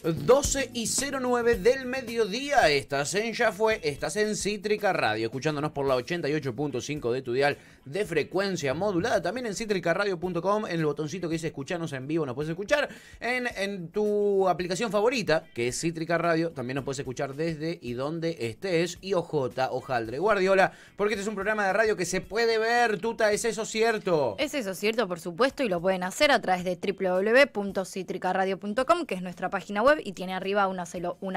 12:09 del mediodía, estás en Ya Fue, estás en Cítrica Radio, escuchándonos por la 88.5 de tu dial de frecuencia modulada, también en citricaradio.com, en el botoncito que dice escucharnos en vivo, nos puedes escuchar en tu aplicación favorita, que es Cítrica Radio, también nos puedes escuchar desde y donde estés, y Hojaldre Guardiola, porque este es un programa de radio que se puede ver, Tuta, ¿es eso cierto? Es eso cierto, por supuesto, y lo pueden hacer a través de www.citricaradio.com, que es nuestra página web, y tiene arriba una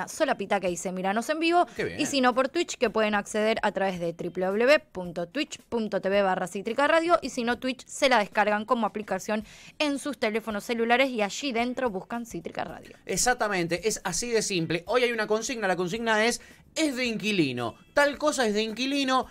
sola pita que dice Míranos en vivo. Y si no, por Twitch, que pueden acceder a través de www.twitch.tv/Cítrica Radio, y si no, Twitch se la descargan como aplicación en sus teléfonos celulares y allí dentro buscan Cítrica Radio. Exactamente, es así de simple. Hoy hay una consigna, la consigna es de inquilino. Tal cosa es de inquilino,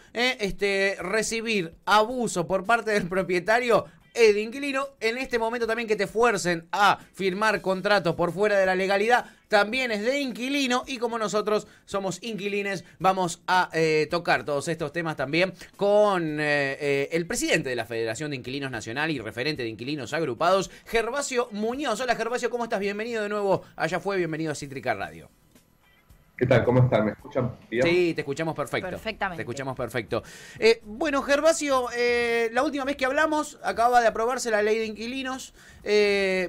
recibir abuso por parte del propietario es de inquilino. En este momento también que te fuercen a firmar contratos por fuera de la legalidad también es de inquilino, y como nosotros somos inquilines, vamos a tocar todos estos temas también con el presidente de la Federación de Inquilinos Nacional y referente de inquilinos agrupados, Gervasio Muñoz. Hola Gervasio, ¿cómo estás? Bienvenido de nuevo a Ya Fue, bienvenido a Cítrica Radio. ¿Qué tal? ¿Cómo están? ¿Me escuchan bien? Sí, te escuchamos perfecto. Perfectamente. Te escuchamos perfecto. Bueno, Gervasio, la última vez que hablamos, acaba de aprobarse la ley de inquilinos.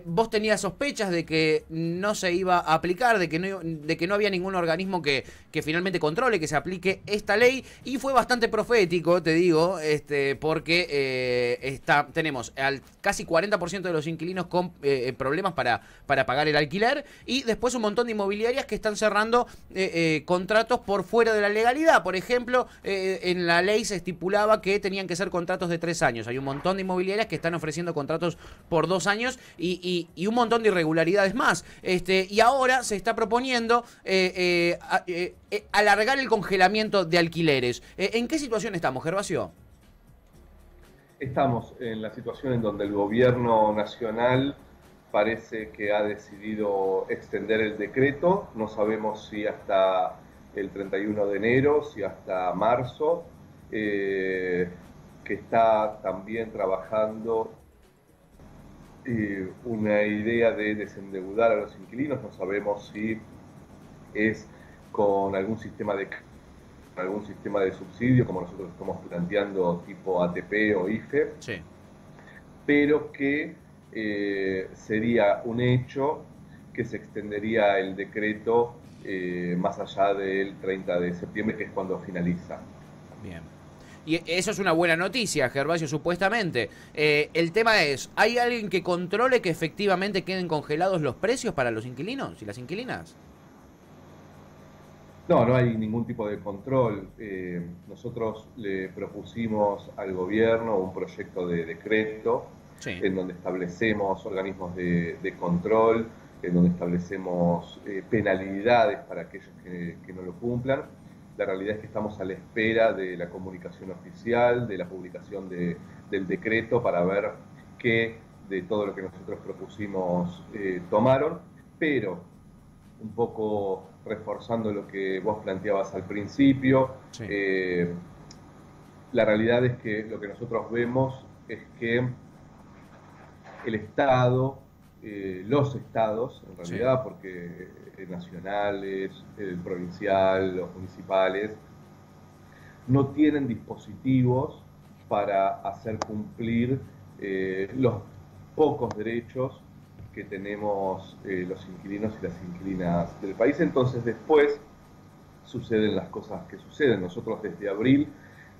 Vos tenías sospechas de que no se iba a aplicar, de que no había ningún organismo que finalmente controle que se aplique esta ley. Y fue bastante profético, te digo, porque tenemos al casi 40% de los inquilinos con problemas para pagar el alquiler. Y después un montón de inmobiliarias que están cerrando contratos por fuera de la legalidad. Por ejemplo, en la ley se estipulaba que tenían que ser contratos de 3 años. Hay un montón de inmobiliarias que están ofreciendo contratos por 2 años y un montón de irregularidades más. Y ahora se está proponiendo alargar el congelamiento de alquileres. ¿En qué situación estamos, Gervasio? Estamos en la situación en donde el gobierno nacional parece que ha decidido extender el decreto. No sabemos si hasta el 31 de enero, si hasta marzo, que está también trabajando una idea de desendeudar a los inquilinos. No sabemos si es con algún sistema de subsidio, como nosotros estamos planteando, tipo ATP o IFE, sí. Pero que sería un hecho que se extendería el decreto más allá del 30 de septiembre, que es cuando finaliza. Bien. Y eso es una buena noticia, Gervasio, supuestamente. El tema es, ¿hay alguien que controle que efectivamente queden congelados los precios para los inquilinos y las inquilinas? No hay ningún tipo de control. Nosotros le propusimos al gobierno un proyecto de decreto, sí, en donde establecemos organismos de control, en donde establecemos penalidades para aquellos que no lo cumplan. La realidad es que estamos a la espera de la comunicación oficial, de la publicación del decreto, para ver qué de todo lo que nosotros propusimos tomaron, pero un poco reforzando lo que vos planteabas al principio, sí, la realidad es que lo que nosotros vemos es que el Estado, los estados, en realidad, sí, porque nacionales, el provincial, los municipales, no tienen dispositivos para hacer cumplir los pocos derechos que tenemos los inquilinos y las inquilinas del país. Entonces después suceden las cosas que suceden. Nosotros desde abril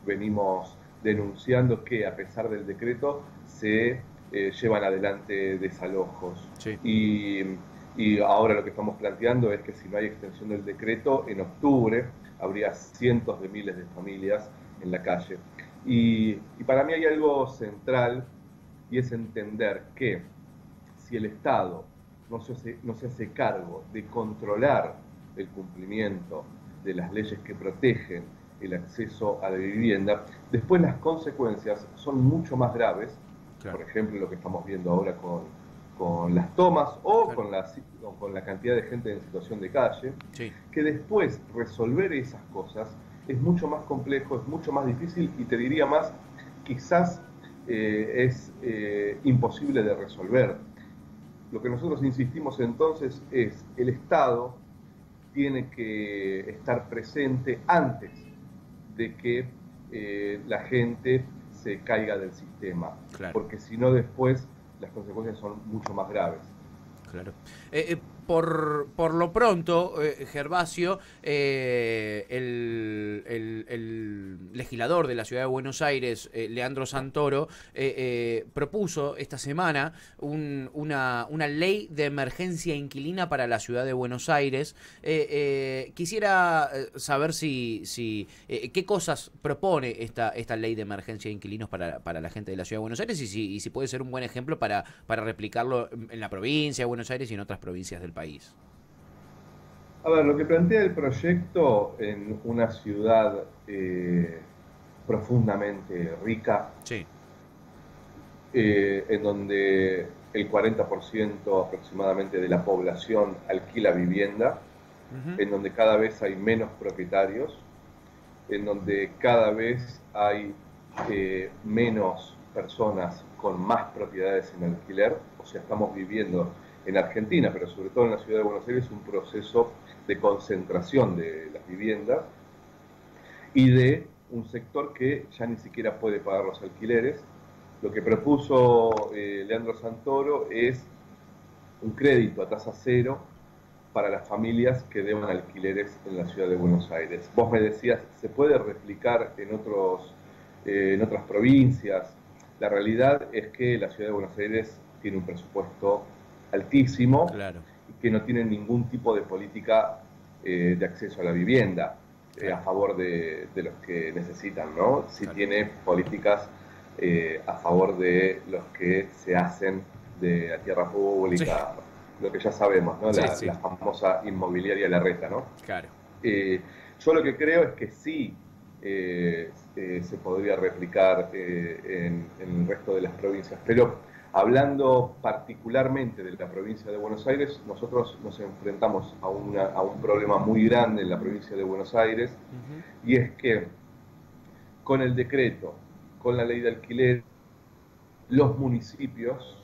venimos denunciando que a pesar del decreto se llevan adelante desalojos. Sí. Y ahora lo que estamos planteando es que si no hay extensión del decreto, en octubre habría cientos de miles de familias en la calle. Y para mí hay algo central, y es entender que si el Estado no se hace cargo de controlar el cumplimiento de las leyes que protegen el acceso a la vivienda, después las consecuencias son mucho más graves. Claro. Por ejemplo, lo que estamos viendo ahora con las tomas o claro, con la cantidad de gente en situación de calle, sí, que después resolver esas cosas es mucho más complejo, es mucho más difícil, y te diría más, quizás es imposible de resolver. Lo que nosotros insistimos entonces es el Estado tiene que estar presente antes de que la gente se caiga del sistema, claro, porque si no después las consecuencias son mucho más graves. Claro. Por lo pronto, Gervasio, el legislador de la Ciudad de Buenos Aires, Leandro Santoro, propuso esta semana una ley de emergencia inquilina para la Ciudad de Buenos Aires. Quisiera saber qué cosas propone esta ley de emergencia de inquilinos para la gente de la Ciudad de Buenos Aires y si puede ser un buen ejemplo para replicarlo en la provincia de Buenos Aires y en otras provincias del país. A ver, lo que plantea el proyecto en una ciudad profundamente rica, sí, en donde el 40% aproximadamente de la población alquila vivienda, en donde cada vez hay menos propietarios, en donde cada vez hay menos personas con más propiedades en alquiler, o sea, estamos viviendo en Argentina, pero sobre todo en la Ciudad de Buenos Aires, un proceso de concentración de las viviendas y de un sector que ya ni siquiera puede pagar los alquileres. Lo que propuso Leandro Santoro es un crédito a tasa cero para las familias que deban alquileres en la Ciudad de Buenos Aires. Vos me decías, ¿se puede replicar en otras provincias? La realidad es que la Ciudad de Buenos Aires tiene un presupuesto altísimo, claro, y que no tiene ningún tipo de política de acceso a la vivienda a favor de los que necesitan, ¿no? Sí, claro, tiene políticas a favor de los que se hacen de la tierra pública, sí, lo que ya sabemos, ¿no? La famosa inmobiliaria Larreta, ¿no? Claro. Yo lo que creo es que sí se podría replicar en el resto de las provincias, pero hablando particularmente de la provincia de Buenos Aires, nosotros nos enfrentamos a un problema muy grande en la provincia de Buenos Aires, y es que con el decreto, con la ley de alquiler, los municipios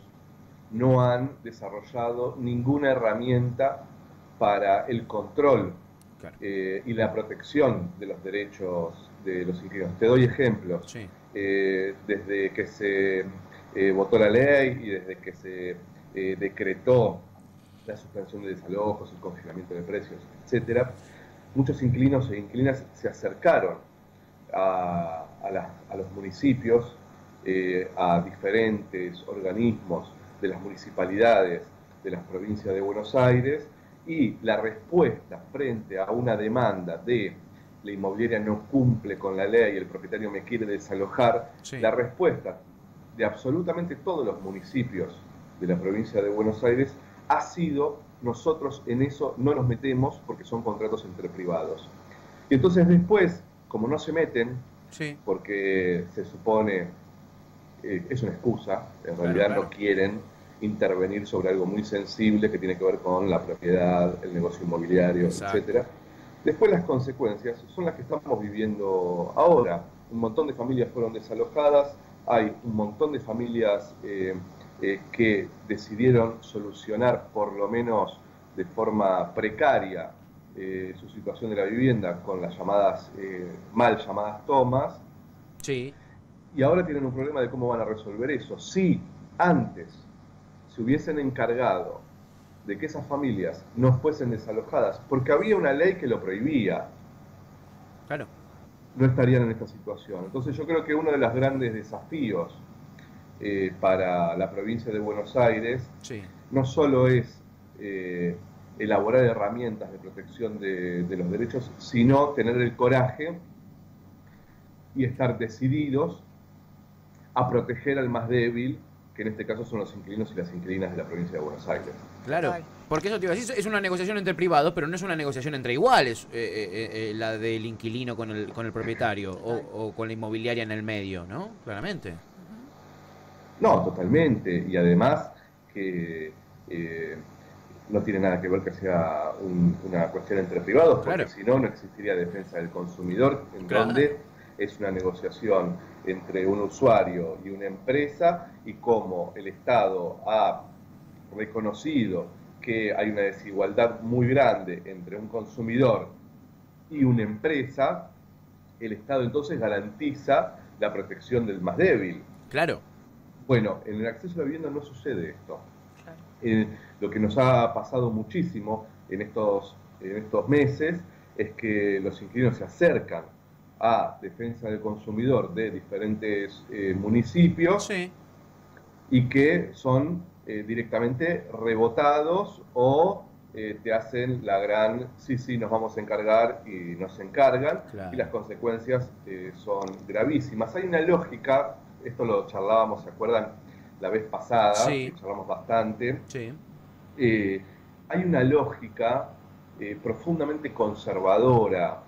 no han desarrollado ninguna herramienta para el control, claro, y la protección de los derechos de los inquilinos. Te doy ejemplos. Sí. Desde que se votó la ley y desde que se decretó la suspensión de desalojos, el congelamiento de precios, etcétera, muchos inquilinos e inquilinas se acercaron a los municipios, a diferentes organismos de las municipalidades de las provincias de Buenos Aires, y la respuesta frente a una demanda de la inmobiliaria no cumple con la ley y el propietario me quiere desalojar, sí, la respuesta de absolutamente todos los municipios de la provincia de Buenos Aires ha sido: nosotros en eso no nos metemos porque son contratos entre privados. Y entonces después, como no se meten, sí, porque se supone, es una excusa, en realidad claro, no quieren intervenir sobre algo muy sensible que tiene que ver con la propiedad, el negocio inmobiliario, etcétera. Después las consecuencias son las que estamos viviendo ahora. Un montón de familias fueron desalojadas, hay un montón de familias que decidieron solucionar, por lo menos de forma precaria, su situación de la vivienda con las llamadas, mal llamadas tomas. Sí. Y ahora tienen un problema de cómo van a resolver eso. Si antes se hubiesen encargado de que esas familias no fuesen desalojadas, porque había una ley que lo prohibía, claro, no estarían en esta situación. Entonces yo creo que uno de los grandes desafíos para la provincia de Buenos Aires, sí, no solo es elaborar herramientas de protección de los derechos, sino tener el coraje y estar decididos a proteger al más débil, que en este caso son los inquilinos y las inquilinas de la provincia de Buenos Aires. Claro, porque eso te iba a decir, es una negociación entre privados, pero no es una negociación entre iguales, la del inquilino con el propietario o con la inmobiliaria en el medio, ¿no? Claramente. No, totalmente, y además que no tiene nada que ver que sea una cuestión entre privados, porque claro, si no, no existiría defensa del consumidor, en claro, donde es una negociación entre un usuario y una empresa, y como el Estado ha reconocido que hay una desigualdad muy grande entre un consumidor y una empresa, el Estado entonces garantiza la protección del más débil. Claro. Bueno, en el acceso a la vivienda no sucede esto. Claro. Lo que nos ha pasado muchísimo en estos meses es que los inquilinos se acercan a defensa del consumidor de diferentes municipios, Sí. y que son directamente rebotados o te hacen la gran sí, nos vamos a encargar y nos encargan, Claro. y las consecuencias son gravísimas. Hay una lógica, esto lo charlábamos, ¿se acuerdan? La vez pasada, Sí. que charlamos bastante. Sí. Hay una lógica profundamente conservadora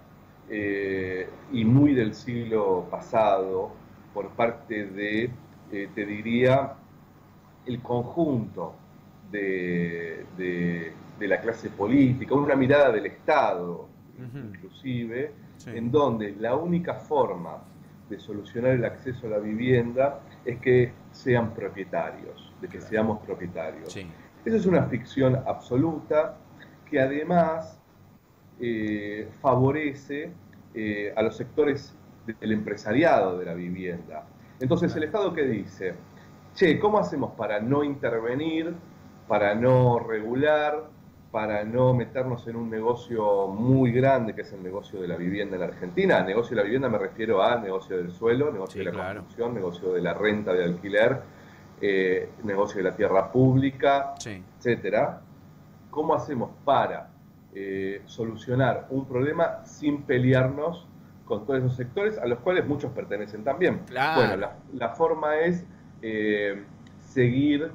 y muy del siglo pasado por parte de, te diría, el conjunto de la clase política, una mirada del Estado, inclusive, Sí. en donde la única forma de solucionar el acceso a la vivienda es que sean propietarios, de que seamos propietarios. Sí. Esa es una ficción absoluta que además favorece a los sectores del empresariado de la vivienda. Entonces, ¿el Estado qué dice? Che, ¿cómo hacemos para no intervenir, para no regular, para no meternos en un negocio muy grande que es el negocio de la vivienda en Argentina? Al negocio de la vivienda me refiero a negocio del suelo, negocio de la construcción, negocio de la renta de alquiler, negocio de la tierra pública, etcétera. ¿Cómo hacemos para solucionar un problema sin pelearnos con todos esos sectores a los cuales muchos pertenecen también? Bueno, la forma es seguir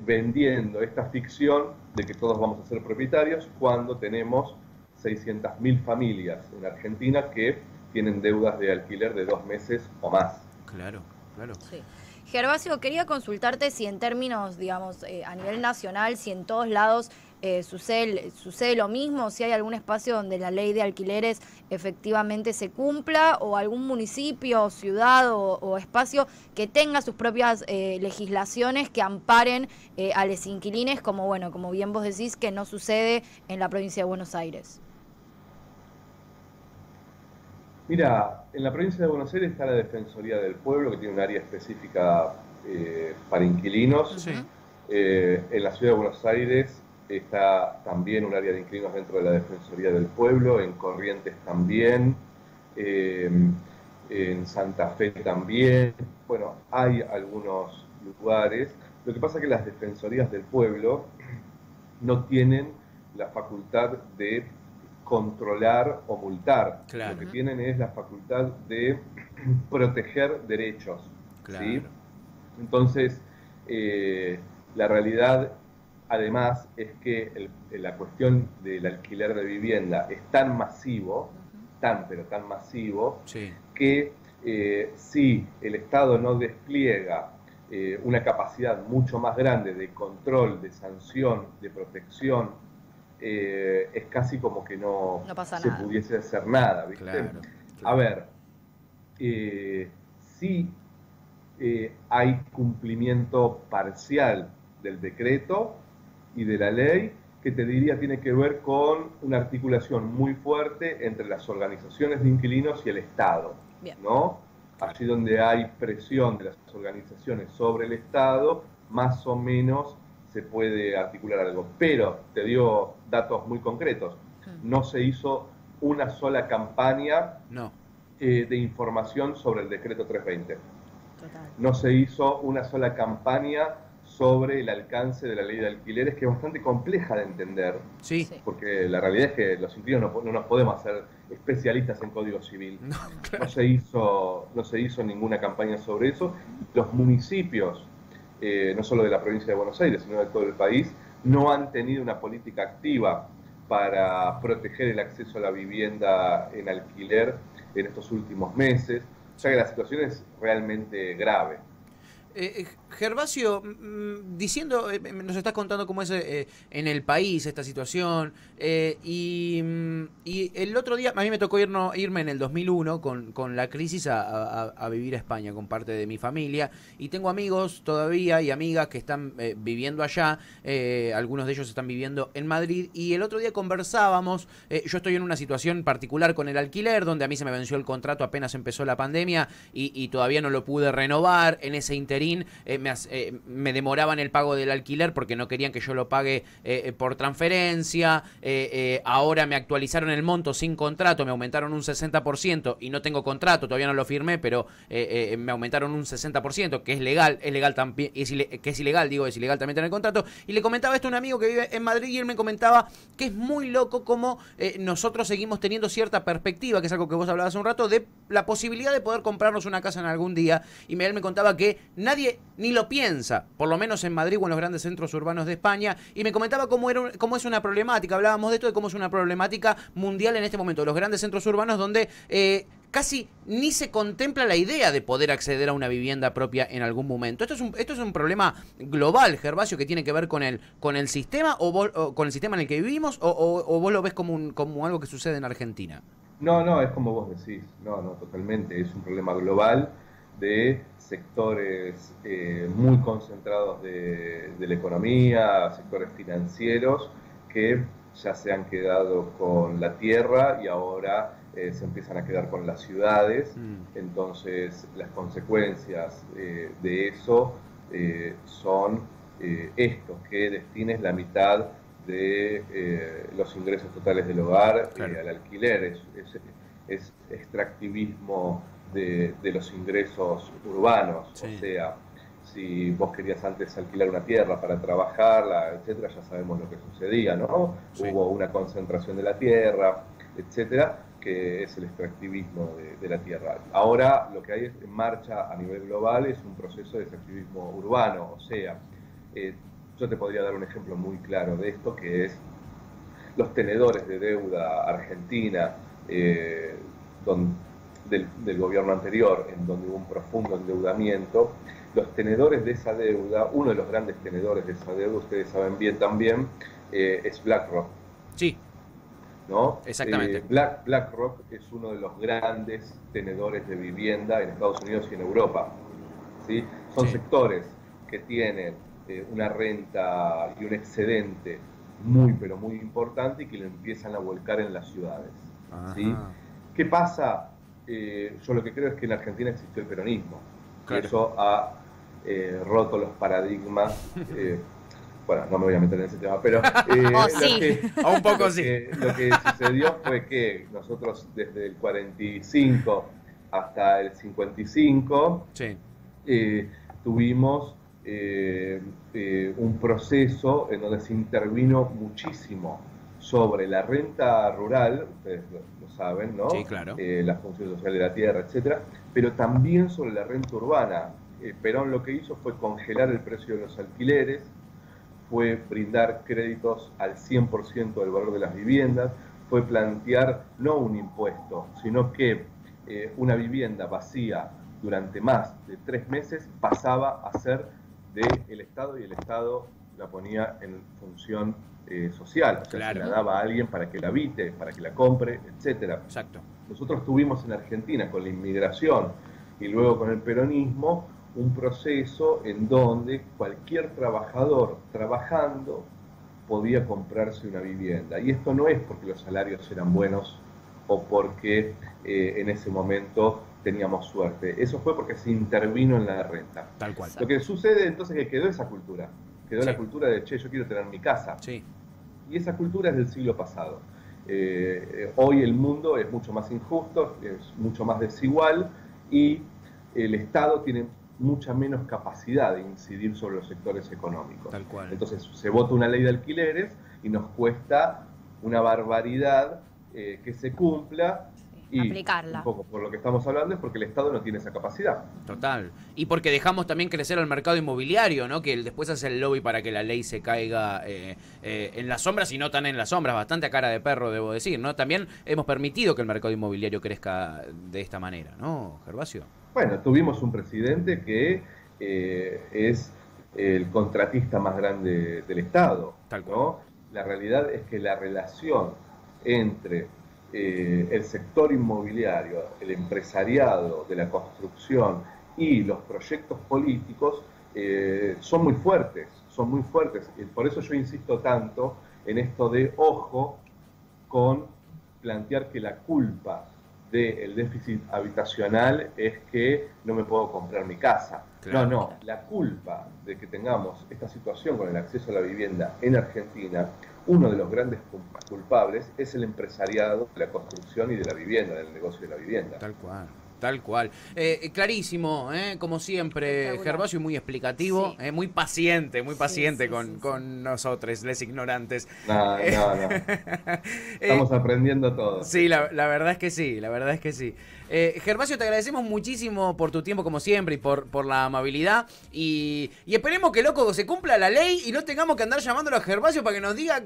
vendiendo esta ficción de que todos vamos a ser propietarios cuando tenemos 600.000 familias en Argentina que tienen deudas de alquiler de 2 meses o más. Claro, claro. Sí. Gervasio, quería consultarte si en términos, digamos, a nivel nacional, si en todos lados sucede lo mismo, si hay algún espacio donde la ley de alquileres efectivamente se cumpla, o algún municipio, ciudad o espacio que tenga sus propias legislaciones que amparen a los inquilines, como bien vos decís, que no sucede en la provincia de Buenos Aires. Mira, en la provincia de Buenos Aires está la Defensoría del Pueblo, que tiene un área específica para inquilinos. Sí. En la ciudad de Buenos Aires está también un área de inquilinos dentro de la Defensoría del Pueblo, en Corrientes también, en Santa Fe también. Bueno, hay algunos lugares. Lo que pasa es que las Defensorías del Pueblo no tienen la facultad de controlar o multar. Claro. Lo que tienen es la facultad de proteger derechos. Claro. ¿Sí? Entonces, la realidad, además, es que la cuestión del alquiler de vivienda es tan masivo, pero tan masivo, Sí. que si el Estado no despliega una capacidad mucho más grande de control, de sanción, de protección, es casi como que no pasa se nada. pudiese hacer nada, ¿viste? Claro. A ver, sí hay cumplimiento parcial del decreto y de la ley, que te diría tiene que ver con una articulación muy fuerte entre las organizaciones de inquilinos y el Estado. Bien. ¿No? Allí donde hay presión de las organizaciones sobre el Estado, más o menos se puede articular algo. Pero te digo datos muy concretos. No se hizo una sola campaña de información sobre el decreto 320. Total. No se hizo una sola campaña sobre el alcance de la ley de alquileres, que es bastante compleja de entender. Sí. Porque la realidad es que los inquilinos no nos podemos hacer especialistas en Código Civil. No, claro. No se hizo ninguna campaña sobre eso. Los municipios, no solo de la provincia de Buenos Aires, sino de todo el país, no han tenido una política activa para proteger el acceso a la vivienda en alquiler en estos últimos meses. O sea que la situación es realmente grave. Gervasio, diciendo, nos estás contando cómo es en el país esta situación, y el otro día, a mí me tocó irme en el 2001 con la crisis a vivir a España con parte de mi familia, y tengo amigos todavía y amigas que están viviendo allá, algunos de ellos están viviendo en Madrid, y el otro día conversábamos, yo estoy en una situación particular con el alquiler, donde a mí se me venció el contrato apenas empezó la pandemia, y todavía no lo pude renovar. En ese interín me demoraban el pago del alquiler porque no querían que yo lo pague por transferencia. Ahora me actualizaron el monto sin contrato, me aumentaron un 60% y no tengo contrato, todavía no lo firmé, pero me aumentaron un 60%, que es legal también, es ilegal también tener contrato. Y le comentaba esto a un amigo que vive en Madrid, y él me comentaba que es muy loco cómo nosotros seguimos teniendo cierta perspectiva, que es algo que vos hablabas hace un rato, de la posibilidad de poder comprarnos una casa en algún día. Y él me contaba que nadie ni lo piensa, por lo menos en Madrid o en los grandes centros urbanos de España, y me comentaba cómo es una problemática, hablábamos de esto, de cómo es una problemática mundial en este momento, los grandes centros urbanos donde casi ni se contempla la idea de poder acceder a una vivienda propia en algún momento. Esto es un problema global, Gervasio, que tiene que ver con el sistema, o con el sistema en el que vivimos, o vos lo ves como algo que sucede en Argentina. No, es como vos decís, no, totalmente, es un problema global de sectores muy concentrados de la economía, sectores financieros que ya se han quedado con la tierra y ahora se empiezan a quedar con las ciudades. Entonces las consecuencias de eso son estos, que destines la mitad de los ingresos totales del hogar al alquiler. Es extractivismo de los ingresos urbanos. Sí. O sea, si vos querías antes alquilar una tierra para trabajarla, etcétera, ya sabemos lo que sucedía, ¿no? Sí. Hubo una concentración de la tierra, etcétera, que es el extractivismo de la tierra. Ahora lo que hay en marcha a nivel global es un proceso de extractivismo urbano. O sea, yo te podría dar un ejemplo muy claro de esto, que es los tenedores de deuda argentina del gobierno anterior, en donde hubo un profundo endeudamiento. Los tenedores de esa deuda, uno de los grandes tenedores de esa deuda, ustedes saben bien también, es BlackRock. Sí. ¿No? Exactamente. BlackRock es uno de los grandes tenedores de vivienda en Estados Unidos y en Europa. ¿Sí? Son sectores que tienen una renta y un excedente pero muy importante, y que lo empiezan a volcar en las ciudades. ¿Sí? ¿Qué pasa? Yo lo que creo es que en Argentina existió el peronismo. Claro. Eso ha roto los paradigmas. Bueno, no me voy a meter en ese tema, pero un poco sí. Lo que sucedió fue que nosotros desde el 45 hasta el 55 tuvimos un proceso en donde se intervino muchísimo sobre la renta rural, ustedes lo saben, ¿no? Sí, claro. La función social de la tierra, etcétera, pero también sobre la renta urbana. Perón lo que hizo fue congelar el precio de los alquileres, fue brindar créditos al 100% del valor de las viviendas, fue plantear no un impuesto, sino que una vivienda vacía durante más de 3 meses pasaba a ser del Estado, y el Estado la ponía en función social, o sea, se la daba a alguien para que la habite, para que la compre, etcétera. Exacto. Nosotros tuvimos en Argentina, con la inmigración y luego con el peronismo, un proceso en donde cualquier trabajador trabajando podía comprarse una vivienda. Y esto no es porque los salarios eran buenos o porque en ese momento teníamos suerte. Eso fue porque se intervino en la renta. Tal cual. Lo que sucede entonces es que quedó esa cultura. Quedó la cultura de, che, yo quiero tener mi casa. Sí. Y esa cultura es del siglo pasado. Hoy el mundo es mucho más injusto, es mucho más desigual, y el Estado tiene mucha menos capacidad de incidir sobre los sectores económicos. Tal cual. Entonces se vota una ley de alquileres y nos cuesta una barbaridad que se cumpla. Y aplicarla. Un poco por lo que estamos hablando es porque el Estado no tiene esa capacidad. Total. Y porque dejamos también crecer al mercado inmobiliario, ¿no? Que después hace el lobby para que la ley se caiga en las sombras, y no tan en las sombras, bastante a cara de perro, debo decir, ¿no? También hemos permitido que el mercado inmobiliario crezca de esta manera, ¿no, Gervasio? Bueno, tuvimos un presidente que es el contratista más grande del Estado, ¿no? La realidad es que la relación entre el sector inmobiliario, el empresariado de la construcción y los proyectos políticos son muy fuertes, y por eso yo insisto tanto en esto de ojo con plantear que la culpa del déficit habitacional es que no me puedo comprar mi casa. Claro. No, la culpa de que tengamos esta situación con el acceso a la vivienda en Argentina, uno de los grandes culpables es el empresariado de la construcción y de la vivienda, del negocio de la vivienda. Tal cual. Tal cual. Clarísimo, como siempre, Gervasio, muy explicativo, sí. Muy paciente con nosotros, les ignorantes. No. Estamos aprendiendo todo. Sí, la verdad es que sí, Gervasio, te agradecemos muchísimo por tu tiempo, como siempre, y por la amabilidad. Y esperemos que, loco, se cumpla la ley y no tengamos que andar llamándolo a Gervasio para que nos diga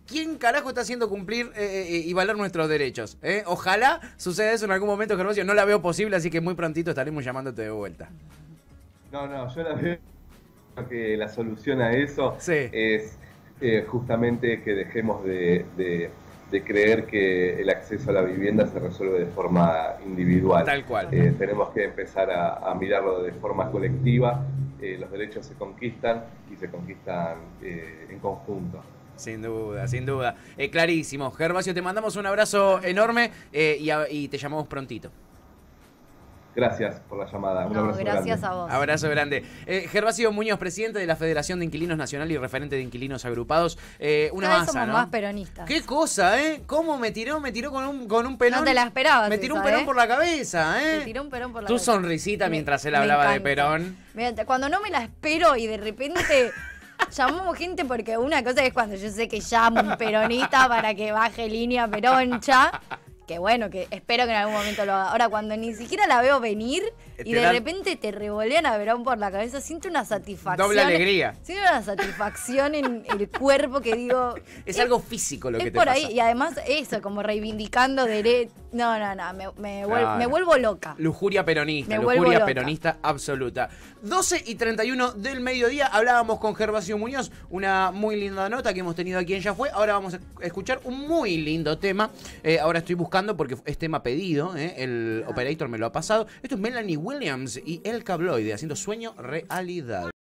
quién carajo está haciendo cumplir y valer nuestros derechos. Ojalá suceda eso en algún momento, Gervasio. No la veo posible, así que muy prontito estaremos llamándote de vuelta. No, yo la veo que la solución a eso es justamente que dejemos de creer que el acceso a la vivienda se resuelve de forma individual. Tal cual. Tenemos que empezar a mirarlo de forma colectiva. Los derechos se conquistan y se conquistan en conjunto. Sin duda. Clarísimo. Gervasio, te mandamos un abrazo enorme y te llamamos prontito. Gracias por la llamada. Un abrazo gracias grande. A vos. Abrazo grande. Gervasio Muñoz, presidente de la Federación de Inquilinos Nacional y referente de Inquilinos Agrupados. Una Cada masa, somos ¿no? Más peronistas. Qué cosa, ¿Cómo me tiró con un pelón? No te la esperabas. Me tiró un pelón por la cabeza, Me tiró un pelón por la cabeza. Tu sonrisita mientras él hablaba de Perón. Cuando no me la espero y de repente llamamos gente, porque una cosa es cuando yo sé que llamo un peronista para que baje línea peroncha. Que bueno, que espero que en algún momento lo haga. Ahora, cuando ni siquiera la veo venir y de repente te revolean a Perón por la cabeza, siento una satisfacción. Doble alegría. Siento una satisfacción en el cuerpo que digo... Es algo físico lo que te pasa. Es por ahí, y además eso, como reivindicando derechos... No, me vuelvo loca. Lujuria peronista absoluta. 12:31 del mediodía, hablábamos con Gervasio Muñoz, una muy linda nota que hemos tenido aquí en Ya Fue. Ahora vamos a escuchar un muy lindo tema. Ahora estoy buscando porque es tema pedido, el operator me lo ha pasado. Esto es Melanie Williams y El Cabloide haciendo Sueño Realidad.